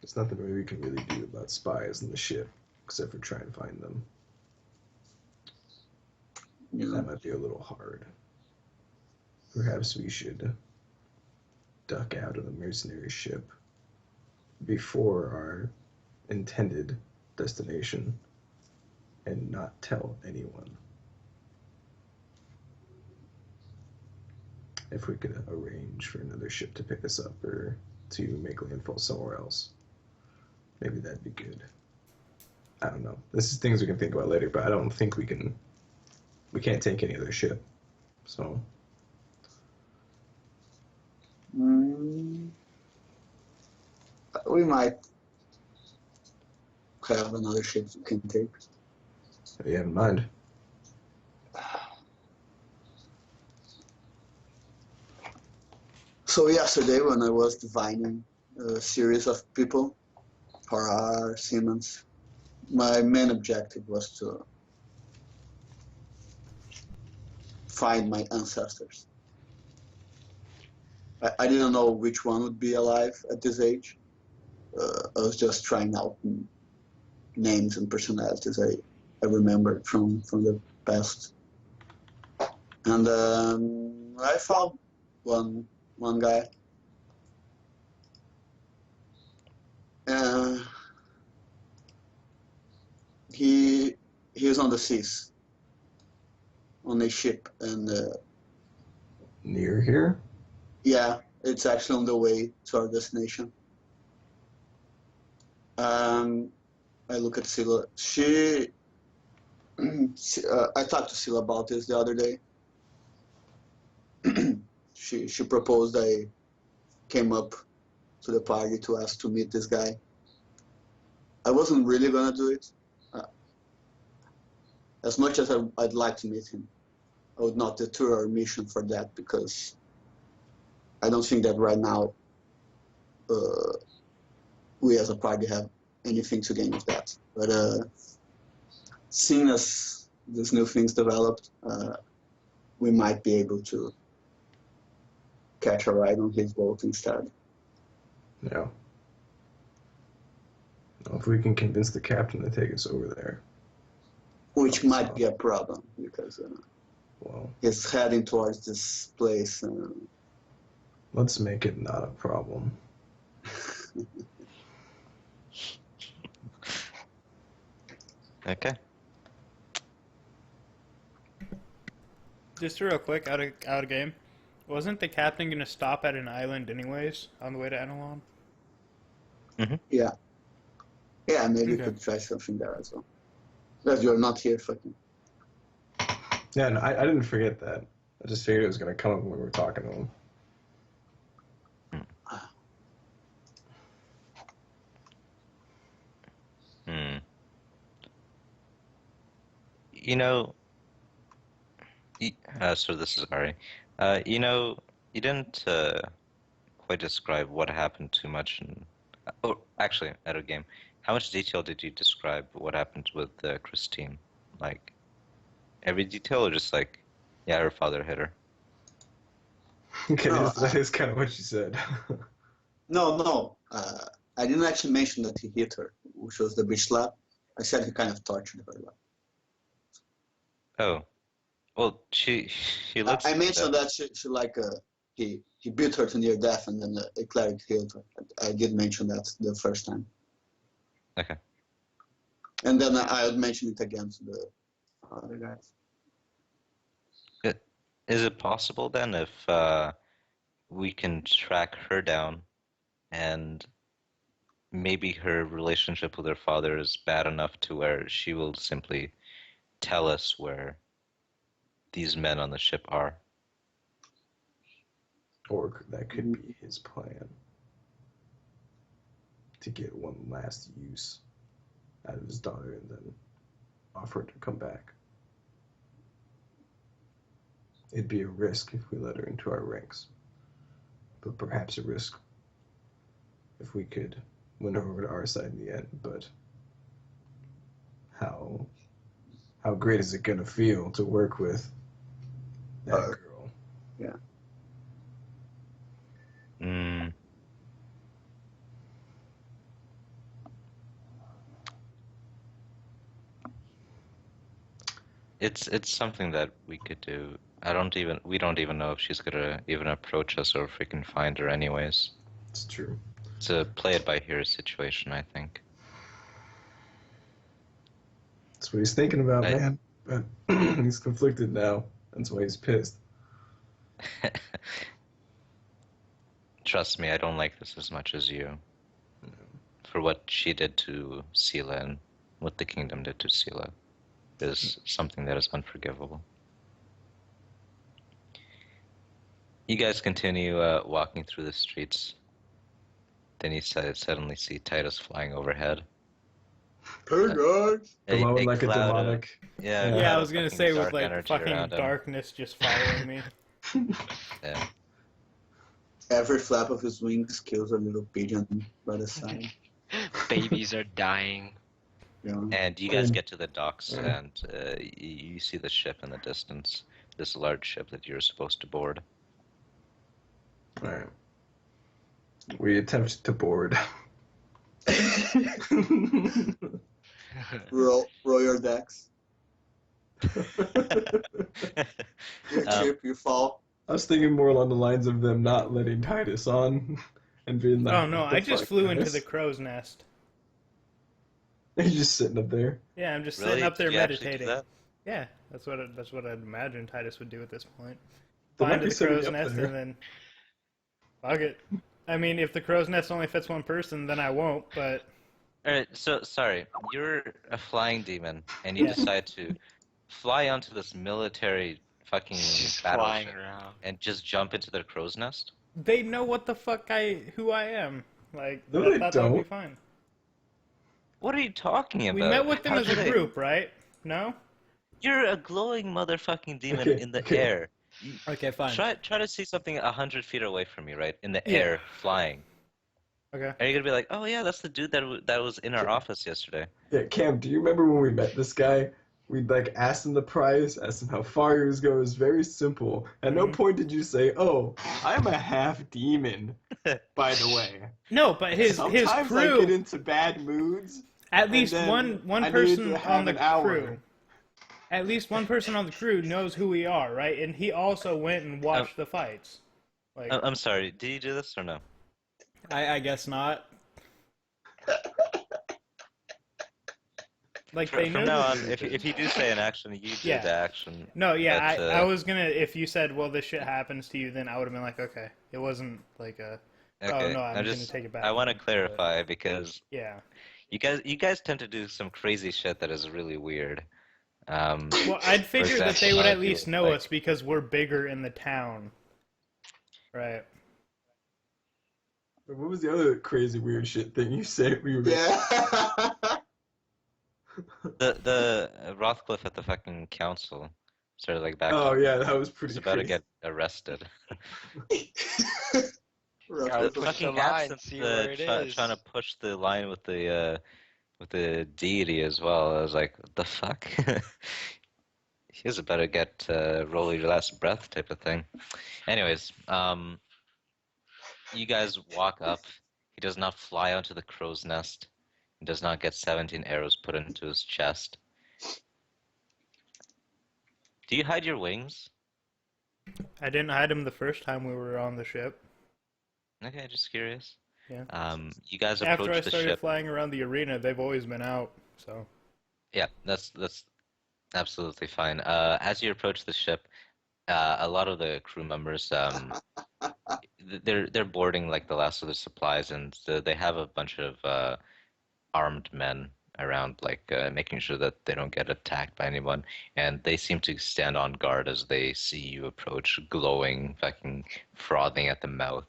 There's nothing we can really do about spies in the ship, except for try and find them. Yeah. That might be a little hard. Perhaps we should duck out of the mercenary ship before our intended destination and not tell anyone. If we could arrange for another ship to pick us up or to make landfall somewhere else, maybe that'd be good. I don't know. This is things we can think about later, but I don't think we can. We can't take any other ship, so. We might have another ship we can take. What do you have in mind? So yesterday, when I was divining a series of people for our Siemens, my main objective was to find my ancestors. I didn't know which one would be alive at this age. I was just trying out names and personalities I remembered from the past. And I found one guy. He was on the seas, on a ship, and Near here? yeah, it's actually on the way to our destination. I look at Scylla. I talked to Scylla about this the other day. She proposed I came up to the party to ask to meet this guy. I wasn't really gonna do it. As much as I'd like to meet him, I would not deter our mission for that, because I don't think that right now we as a party have anything to gain with that. But seeing as these new things developed, we might be able to catch a ride on his boat instead. Yeah. Well, if we can convince the captain to take us over there. Which might be a problem, because well, he's heading towards this place. Let's make it not a problem. Okay. Just real quick, out of game. Wasn't the captain gonna stop at an island anyways on the way to Enelon? Yeah. Yeah, maybe you Okay. could try something there as well. Because you're not here fucking. Yeah, no, I didn't forget that. I just figured it was going to come up when we were talking to him. You know, so this is Ari. You know, you didn't quite describe what happened too much in... Oh, actually, out of game. How much detail did you describe what happened with Christine? Like, every detail, or just like, yeah, her father hit her? That is kind of what she said. No. I didn't actually mention that he hit her, which was the bitch slap. I said he kind of tortured her. Oh, well, she looks... I mentioned that she like he beat her to near death, and then a cleric healed her. I did mention that the first time. Okay. And then I would mention it again to the other guys. Is it possible then if we can track her down, and maybe her relationship with her father is bad enough to where she will simply tell us where these men on the ship are? Or that could be his plan. To get one last use out of his daughter and then offer her to come back. It'd be a risk if we let her into our ranks, but perhaps a risk if we could win her over to our side in the end. But how great is it gonna feel to work with that girl? Yeah. It's something that we could do. We don't even know if she's gonna even approach us or if we can find her anyways. It's true. It's a play it by ear situation, I think. That's what he's thinking about, I- man. But he's conflicted now. That's why he's pissed. Trust me, I don't like this as much as you. For what she did to Sela and what the kingdom did to Sela is something that is unforgivable. You guys continue walking through the streets. Then you suddenly see Titus flying overhead. Hey guys! Glowing like a cloud of- demonic. Yeah, Yeah, cloud I of was gonna fucking say with dark like energy fucking around him. darkness just following me. Yeah. Every flap of his wings kills a little pigeon by the side. Babies are dying. You know? And you guys And- get to the docks, Yeah. and you see the ship in the distance. This large ship that you're supposed to board. Alright. We attempt to board. Roll your decks. You Um, trip, you fall. I was thinking more along the lines of them not letting Titus on and being like, Oh no, "What the I just fuck, flew into Titus?" the crow's nest. He's just sitting up there. Yeah, I'm just Really? sitting up there Did you actually do meditating. that? Yeah, that's what I'd imagine Titus would do at this point. There Fly might into be the somebody crow's up nest there. and then fuck it. I mean, if the crow's nest only fits one person, then I won't. But Alright, so sorry. You're a flying demon, and you Yeah. decide to fly onto this military fucking Just flying battleship around. and just jump into their crow's nest? they know what the fuck who I am. Like, No, I they thought that would be don't. fine. What are you talking about? We met with them How as do a they- group, right? No? You're a glowing motherfucking demon Okay, in the okay. air. Okay, fine. Try to see something 100 feet away from you, right? In the Yeah. air, flying. Okay. Are you gonna be like, oh yeah, that's the dude that was in our office yesterday? Yeah, Cam, do you remember when we met this guy? We like asked him the price, asked him how far he was going. It was very simple. At no Mhm. point did you say, "Oh, I'm a half demon." By the way, No, but his sometimes I get crew. into bad moods. At least then one I needed person to have on the an hour. crew. At least one person on the crew knows who we are, right? And he also went and watched the fights. Like, I'm sorry. Did you do this or no? I guess not. Like they know. From now who- on, if you do say an action, you do Yeah. the action. No, yeah, But, I was gonna. If you said, "Well, this shit happens to you," then I would have been like, "Okay." It wasn't like a. Okay. Oh no, I'm I'm gonna just. take it back. I want to But, clarify because Yeah. you guys tend to do some crazy shit that is really weird. Well, I'd figure that example, they would a lot at of least people, know like- us because we're bigger in the town. Right. What was the other crazy weird shit thing you said? We were Yeah. The Rothcliffe at the fucking council started like back. Oh yeah, that was pretty. He's about to crazy. get arrested. Gotta The push the fucking line, absence see of where it is. trying to push the line with the deity as well. I was like, what the fuck? He was about to get roll your last breath type of thing. Anyways, you guys walk up. He does not fly onto the crow's nest. He does not get 17 arrows put into his chest. Do you hide your wings? I didn't hide him the first time we were on the ship. Okay, just curious. Yeah. You guys After I approach the started ship. flying around the arena, they've always been out. So. Yeah, that's absolutely fine. As you approach the ship, a lot of the crew members, they're boarding like the last of the supplies, and they have a bunch of armed men around, like making sure that they don't get attacked by anyone. And they seem to stand on guard as they see you approach, glowing, fucking frothing at the mouth.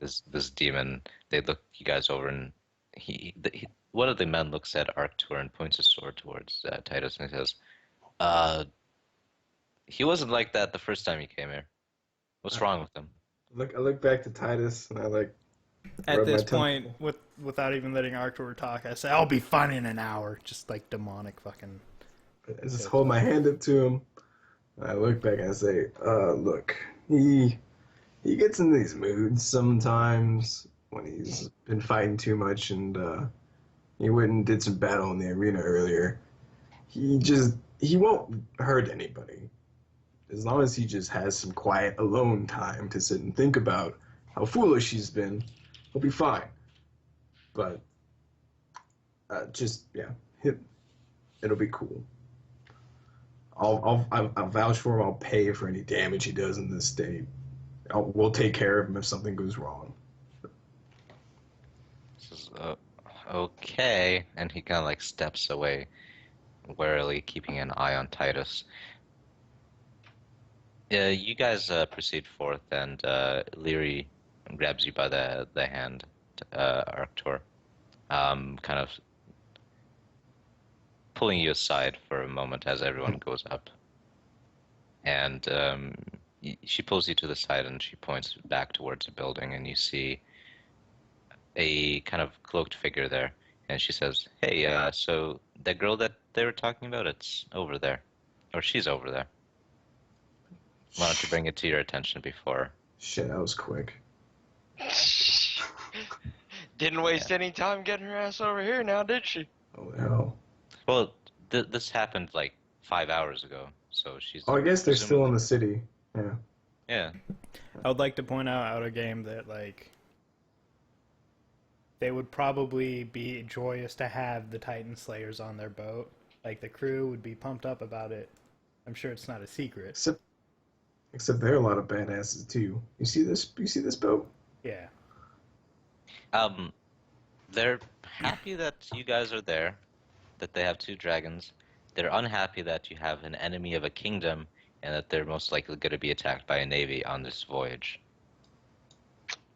This demon. They look you guys over, and one of the men looks at Arctur and points his sword towards Titus, and he says, he wasn't like that the first time he came here. What's wrong with him? I look back to Titus and I like. At Rub my this temple. point, without even letting Arctur talk, I say, "I'll be fine in an hour." Just like demonic fucking. I just hold my hand up to him. And I look back and I say, look, he gets in these moods sometimes when he's been fighting too much, and he went and did some battle in the arena earlier. He just he won't hurt anybody. As long as he just has some quiet alone time to sit and think about how foolish he's been, he'll be fine. But it'll be cool. I'll vouch for him. I'll pay for any damage he does in this state. We'll take care of him if something goes wrong. This is, okay, and he kind of like steps away, warily keeping an eye on Titus. You guys proceed forth, and Leary grabs you by the hand, Arctur, kind of pulling you aside for a moment as everyone goes up. And she pulls you to the side, and she points back towards the building, and you see a kind of cloaked figure there. And she says, "Hey, so the girl that they were talking about, it's over there. Or she's over there. Why don't you bring it to your attention before..." Shit, that was quick. Didn't waste any time getting her ass over here now, did she? Oh hell. Well, this happened like 5 hours ago, so she's... Oh, I guess they're still in the city. Yeah. Yeah. I would like to point out a game that, like, they would probably be joyous to have the Titan Slayers on their boat. Like, the crew would be pumped up about it. I'm sure it's not a secret. Except they're a lot of badasses too. You see this? You see this boat? Yeah. They're happy that you guys are there, that they have 2 dragons. They're unhappy that you have an enemy of a kingdom, and that they're most likely going to be attacked by a navy on this voyage.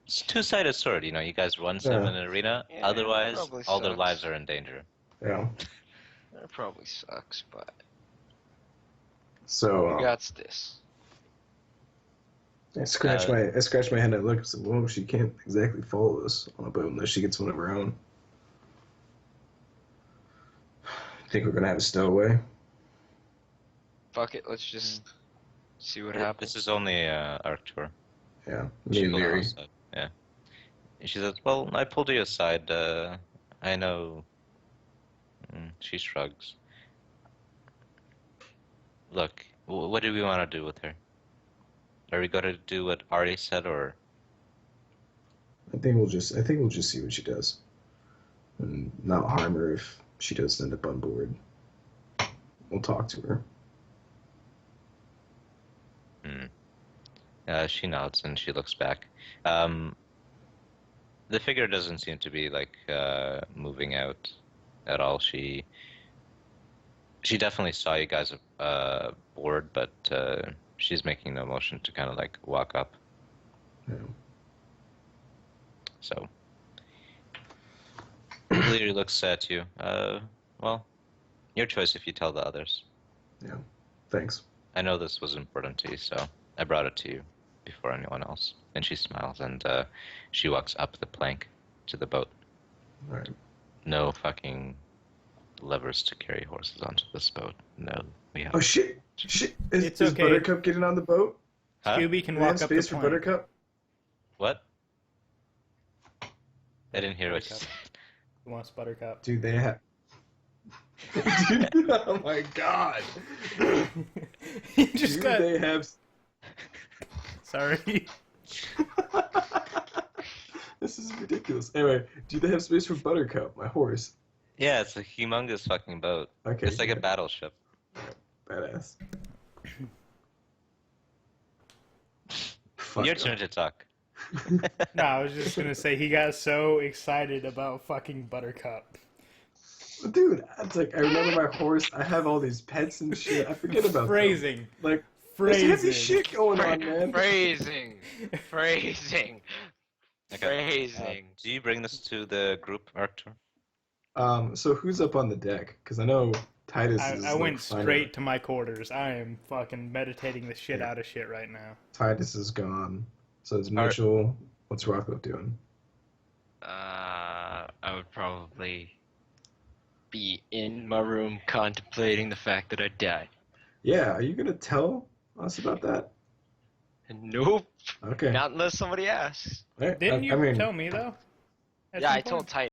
It's a two-sided sword, you know. You guys run some in an arena. Yeah, Otherwise, probably all their sucks. lives are in danger. Yeah. That probably sucks, but So who got this? I scratch my head and I look and say, well, she can't exactly follow us on a boat unless she gets one of her own. Think we're gonna have a stowaway? Fuck it, let's just see what happens. This is only Arctur. Yeah. Me She and goes Leary. outside. Yeah. And she says, "Well, I pulled you aside. I know." She shrugs. Look, what do we want to do with her? Are we going to do what Artie said, or? I think we'll just see what she does, and not harm her if she does end up on board. We'll talk to her. She nods and she looks back. The figure doesn't seem to be like moving out at all. She definitely saw you guys board, but she's making no motion to kind of like walk up. Yeah. So Leary looks at you. Well, your choice if you tell the others. Yeah. Thanks. I know this was important to you, so I brought it to you before anyone else. And she smiles, and she walks up the plank to the boat. All right. No fucking levers to carry horses onto this boat. No, we have... Oh shit! Shit! Is It's okay. Buttercup getting on the boat? Huh? Scooby can Do they have walk up the space for plank. Buttercup? What? I didn't hear what you said. Who wants Buttercup? Dude, they have. Dude, oh my god! You just Do got... they have? Sorry. This is ridiculous. Anyway, do they have space for Buttercup, my horse? Yeah, it's a humongous fucking boat. Okay. It's like a good. battleship. Badass. Fuck Your up. turn to talk. No, I was just gonna say he got so excited about fucking Buttercup. Dude, it's like I remember my horse. I have all these pets and shit. I forget about them. Phrasing. Like there's heavy Phrasing. shit going on, man. Phrasing. Phrasing. Okay. Phrasing. Do you bring this to the group, Arctur? So who's up on the deck? Because I know Titus is. I like, went finding- straight to my quarters. I am fucking meditating the shit out of shit right now. Titus is gone. So it's Mitchell. What's Rocco doing? I would probably be in my room contemplating the fact that I died. Yeah, are you gonna tell us about that? Nope. Okay. Not unless somebody asks. All right, Didn't you I mean, tell me though? At Yeah, some I told point? Titan.